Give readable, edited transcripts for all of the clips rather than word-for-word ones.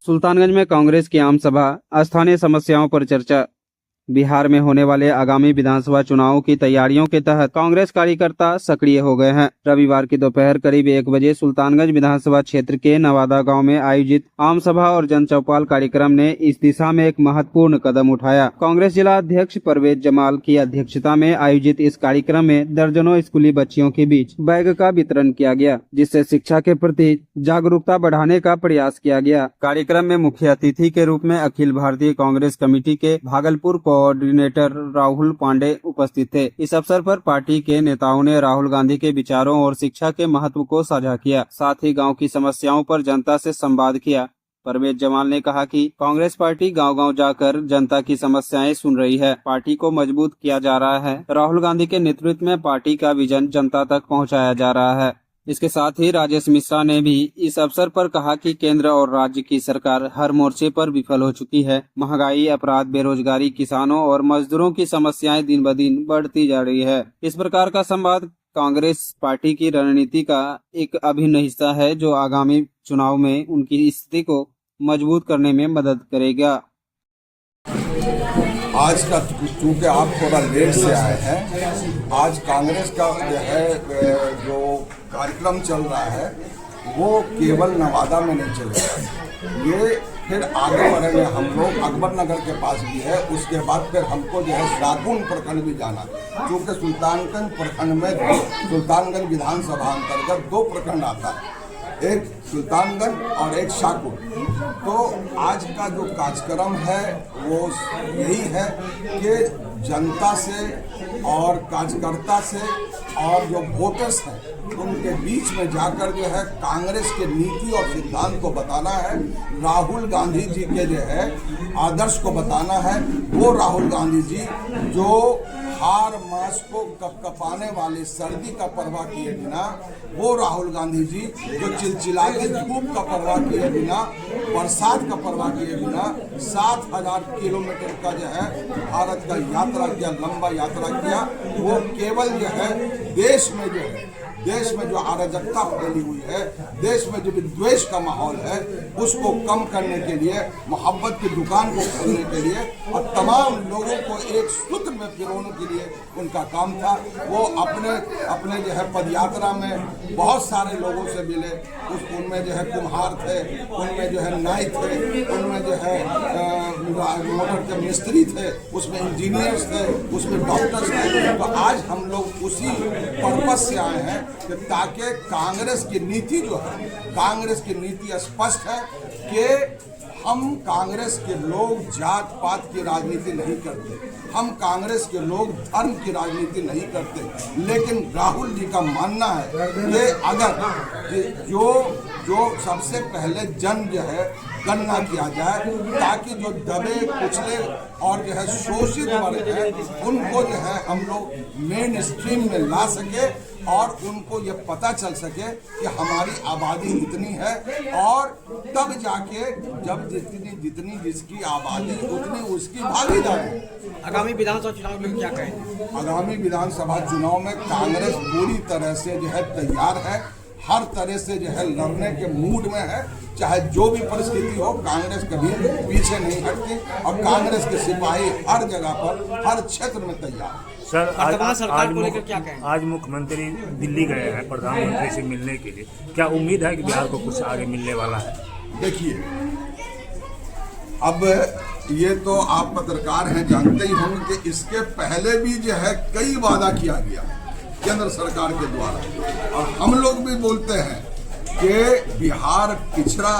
सुल्तानगंज में कांग्रेस की आम सभा, स्थानीय समस्याओं पर चर्चा। बिहार में होने वाले आगामी विधानसभा चुनावों की तैयारियों के तहत कांग्रेस कार्यकर्ता सक्रिय हो गए हैं। रविवार की दोपहर करीब 1 बजे सुल्तानगंज विधानसभा क्षेत्र के नवादा गांव में आयोजित आम सभा और जनचौपाल कार्यक्रम ने इस दिशा में एक महत्वपूर्ण कदम उठाया। कांग्रेस जिला अध्यक्ष परवेज जमाल की अध्यक्षता में आयोजित इस कार्यक्रम में दर्जनों स्कूली बच्चियों के बीच बैग का वितरण किया गया, जिससे शिक्षा के प्रति जागरूकता बढ़ाने का प्रयास किया गया। कार्यक्रम में मुख्य अतिथि के रूप में अखिल भारतीय कांग्रेस कमेटी के भागलपुर कोऑर्डिनेटर राहुल पांडे उपस्थित थे। इस अवसर पर पार्टी के नेताओं ने राहुल गांधी के विचारों और शिक्षा के महत्व को साझा किया। साथ ही गांव की समस्याओं पर जनता से संवाद किया। परवेज जमाल ने कहा कि कांग्रेस पार्टी गांव-गांव जाकर जनता की समस्याएं सुन रही है। पार्टी को मजबूत किया जा रहा है। राहुल गांधी के नेतृत्व में पार्टी का विजन जनता तक पहुँचाया जा रहा है। इसके साथ ही राजेश मिश्रा ने भी इस अवसर पर कहा कि केंद्र और राज्य की सरकार हर मोर्चे पर विफल हो चुकी है। महंगाई, अपराध, बेरोजगारी, किसानों और मजदूरों की समस्याएं दिन ब दिन बढ़ती जा रही है। इस प्रकार का संवाद कांग्रेस पार्टी की रणनीति का एक अभिन्न हिस्सा है, जो आगामी चुनाव में उनकी स्थिति को मजबूत करने में मदद करेगा। आज का चूँकि आप थोड़ा लेट से आए हैं, आज कांग्रेस का जो कार्यक्रम चल रहा है वो केवल नवादा में नहीं चलेगा, ये फिर आगे बढ़ेंगे। हम लोग अकबर नगर के पास भी है, उसके बाद फिर हमको शाहपुर प्रखंड भी जाना, क्योंकि सुल्तानगंज प्रखंड में सुल्तानगंज विधानसभा अंतर्गत 2 प्रखंड आता है, एक सुल्तानगंज और एक शाहपुर। तो आज का जो कार्यक्रम है वो यही है कि जनता से और कार्यकर्ता से और जो वोटर्स हैं उनके बीच में जाकर कांग्रेस के नीति और सिद्धांत को बताना है, राहुल गांधी जी के आदर्श को बताना है। वो राहुल गांधी जी जो हार मास को कपकपाने वाले सर्दी का परवाह किए बिना, वो राहुल गांधी जी जो चिलचिलाती धूप का परवाह किए बिना, बरसात का परवाह किए बिना 7000 किलोमीटर का भारत का यात्रा किया, लंबा यात्रा किया। वो केवल देश में जो अराजकता फैली हुई है, देश में जो विद्वेष का माहौल है, उसको कम करने के लिए, मोहब्बत की दुकान को खोलने के लिए और तमाम लोगों को एक सूत्र में पिरोने के लिए उनका काम था। वो अपने पदयात्रा में बहुत सारे लोगों से मिले, उनमें कुम्हार थे, उनमें नाई थे, उनमें मोटर के मिस्त्री थे, उसमें इंजीनियर्स थे, उसमें डॉक्टर्स थे। तो आज हम लोग उसी पर्पज से आए हैं कि ताकि कांग्रेस की नीति जो है, कांग्रेस की नीति स्पष्ट है कि हम कांग्रेस के लोग जात पात की राजनीति नहीं करते, हम कांग्रेस के लोग धर्म की राजनीति नहीं करते। लेकिन राहुल जी का मानना है कि अगर जो सबसे पहले गणना किया जाए, ताकि जो दबे कुचले और शोषित वर्ग है उनको हम लोग मेन स्ट्रीम में ला सके और उनको ये पता चल सके कि हमारी आबादी इतनी है, और तब जाके जब जितनी जिसकी आबादी उतनी उसकी भागीदारी। आगामी विधानसभा चुनाव में क्या कहें? आगामी विधानसभा चुनाव में कांग्रेस पूरी तरह से तैयार है, हर तरह से लड़ने के मूड में है। चाहे जो भी परिस्थिति हो, कांग्रेस कभी पीछे नहीं हटती और कांग्रेस के सिपाही हर जगह पर, हर क्षेत्र में तैयार है। सर, सरकार को लेकर क्या कहें? आज मुख्यमंत्री दिल्ली गए हैं प्रधानमंत्री से मिलने के लिए, क्या उम्मीद है कि बिहार को कुछ आगे मिलने वाला है? देखिए, अब ये तो आप पत्रकार हैं, जानते ही होंगे कि इसके पहले भी कई वादा किया गया केंद्र सरकार के द्वारा, और हम लोग भी बोलते हैं कि बिहार पिछड़ा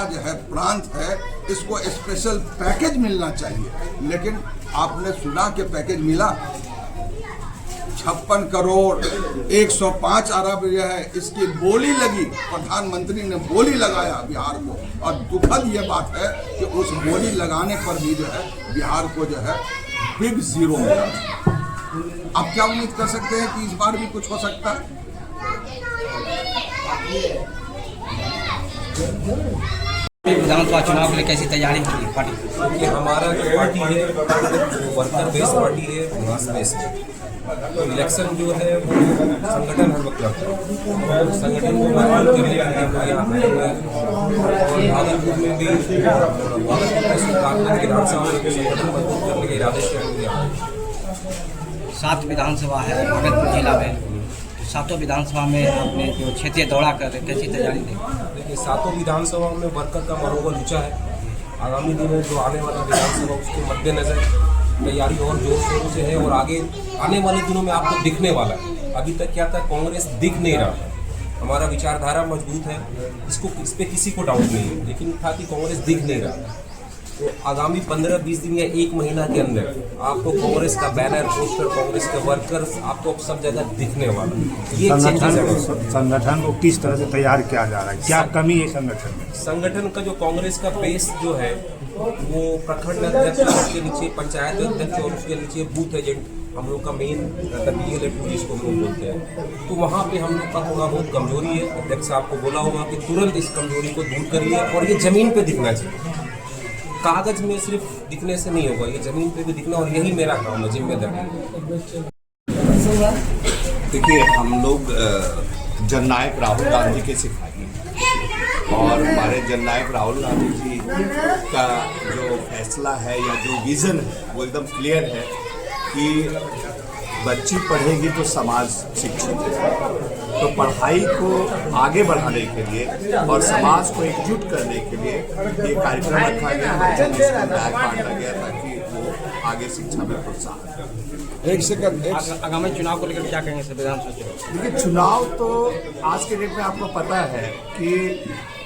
प्रांत है, इसको स्पेशल पैकेज मिलना चाहिए। लेकिन आपने सुना कि पैकेज मिला 56 करोड़ 105 अरब इसकी बोली लगी, प्रधानमंत्री ने बोली लगाया बिहार को, और दुखद ये बात है कि उस बोली लगाने पर भी बिहार को बिग जीरो मिला। अब क्या उम्मीद कर सकते हैं कि इस बार भी कुछ हो सकता है? विधानसभा चुनाव के लिए कैसी तैयारी की पार्टी? हमारा जो पार्टी है वर्कर बेस पार्टी है, मास बेस है। तो इलेक्शन जो है वो संगठन हर वक्त लड़ता है, और संगठन को मजबूत करने के लिए हम लोग यहाँ आए हुए हैं। और भागलपुर में भी भागलपुर तहसील कानपुर विधानसभा में भी संगठन मजबूत करने के इरादे से हम लोग यहाँ आए। 7 विधानसभा है भागलपुर जिला में, सातों विधानसभा में आपने जो क्षेत्रीय दौरा कर रहे कैसी तैयारी दी? देखिए, 7 विधानसभा में वर्कर का मनोबल ऊंचा है। आगामी दिनों में जो आने वाला विधानसभा उसके मद्देनजर तैयारी और जोर शोरों से है, और आगे आने वाले दिनों में आपको दिखने वाला है। अभी तक क्या था, कांग्रेस दिख नहीं रहा था। हमारा विचारधारा मजबूत है, इस पे किसी को डाउट नहीं है, लेकिन था कि कांग्रेस दिख नहीं रहा। तो आगामी 15-20 दिन या 1 महीना के अंदर आपको कांग्रेस का बैनर, पोस्टर, कांग्रेस के वर्कर्स आपको सब जगह दिखने वाला है। ये संगठन को किस तरह से तैयार किया जा रहा है, क्या कमी है संगठन में? संगठन का जो कांग्रेस का बेस जो है वो प्रखंड अध्यक्ष, उसके नीचे पंचायत अध्यक्ष और उसके नीचे बूथ एजेंट, हम लोग का मेन BLF जिसको हम लोग बोलते हैं। तो वहाँ पे हम लोग का थोड़ा बहुत कमजोरी है। अध्यक्ष साहब को बोला होगा कि तुरंत इस कमजोरी को दूर करिए, और ये जमीन पे दिखना चाहिए। कागज में सिर्फ दिखने से नहीं होगा, ये जमीन पे भी दिखना, और यही मेरा काम है, जिम्मेदारी। देखिए, हम लोग जननायक राहुल गांधी के सिपाही हैं, और हमारे जननायक राहुल गांधी जी का जो फैसला है या जो विज़न है वो एकदम क्लियर है कि बच्ची पढ़ेगी तो समाज शिक्षित है। तो पढ़ाई को आगे बढ़ाने के लिए और समाज को एकजुट करने के लिए ये कार्यक्रम रखा गया, बच्चों को इसका बैग बांटा गया ताकि वो आगे शिक्षा में प्रोत्साहन। आगामी चुनाव को लेकर क्या कहेंगे सर विधानसभा? देखिए, चुनाव तो आज के डेट में आपको पता है कि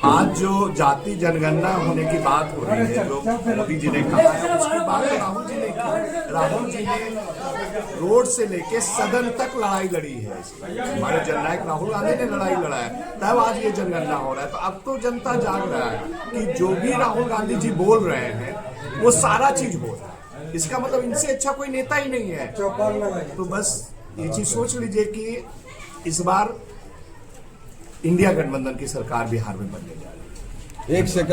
आज जो जाति जनगणना होने की बात हो रही है, जो मोदी जी ने कहा है, उसकी बात राहुल जी ने की। राहुल जी ने रोड से लेके सदन तक लड़ाई लड़ी है। हमारे जननायक राहुल गांधी ने लड़ाई लड़ा है, तब आज ये जनगणना हो रहा है। तो अब तो जनता जाग रहा है कि जो भी राहुल गांधी जी बोल रहे हैं वो सारा चीज हो रहा है। इसका मतलब इनसे अच्छा कोई नेता ही नहीं है। तो बस ये चीज सोच लीजिए कि इस बार इंडिया गठबंधन की सरकार बिहार में बनने जा रही है। 1 सेकंड